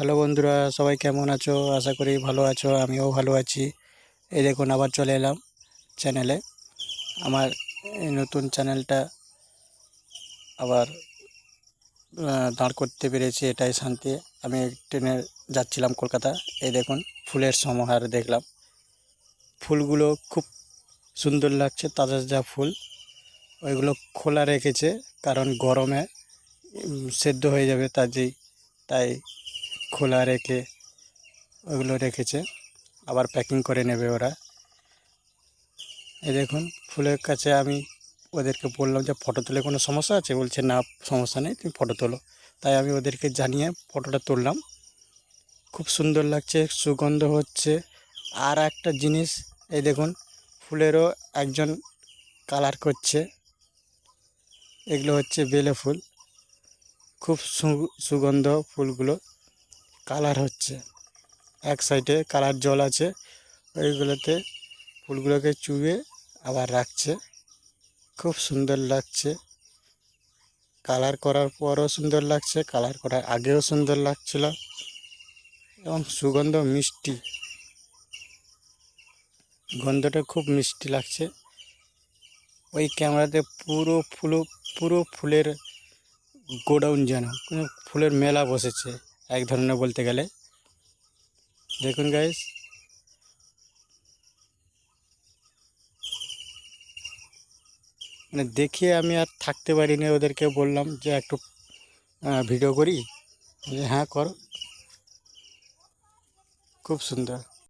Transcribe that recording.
Hello বন্ধুরা, সবাই কেমন আছো? আশা করি ভালো আছো। আমিও ভালো আছি। এই দেখুন, আবার চলে এলাম চ্যানেলে। আমার এই নতুন চ্যানেলটা আবার দাঁড় করতে পেরেছি, এটাই শান্তি। আমি ট্রেনে যাচ্ছিলাম কলকাতা। এই দেখুন, ফুলের সমাহার দেখলাম। ফুলগুলো খুব সুন্দর লাগছে, তাজা তাজা ফুল। ওইগুলো খোলা রেখেছে, কারণ গরমে সেদ্ধ হয়ে যাবে, তাই খোলা রেখে ওইগুলো রেখেছে। আবার প্যাকিং করে নেবে ওরা। এই দেখুন, ফুলের কাছে আমি ওদেরকে বললাম যে ফটো তুলে কোনো সমস্যা আছে? বলছে না, সমস্যা নেই, তুমি ফটো তোলো। তাই আমি ওদেরকে জানিয়ে ফটোটা তুললাম। খুব সুন্দর লাগছে, সুগন্ধ হচ্ছে। আর একটা জিনিস, এই দেখুন, ফুলেরও একজন কালার করছে। এগুলো হচ্ছে বেলে ফুল। খুব সুগন্ধ ফুলগুলো কালার হচ্ছে। এক সাইডে কালার জল আছে, ওইগুলোতে ফুলগুলোকে চুবিয়ে আবার রাখছে। খুব সুন্দর লাগছে। কালার করার পরও সুন্দর লাগছে, কালার করার আগেও সুন্দর লাগছিল, এবং সুগন্ধ মিষ্টি, গন্ধটা খুব মিষ্টি লাগছে। ওই ক্যামেরাতে পুরো ফুলের গোডাউন, যেন কোনো ফুলের মেলা বসেছে এক ধরনের বলতে গেলে। দেখুন গাইস, মানে দেখিয়ে আমি আর থাকতে পারিনি। ওদেরকে বললাম যে একটু ভিডিও করি। যে হ্যাঁ, করো। খুব সুন্দর।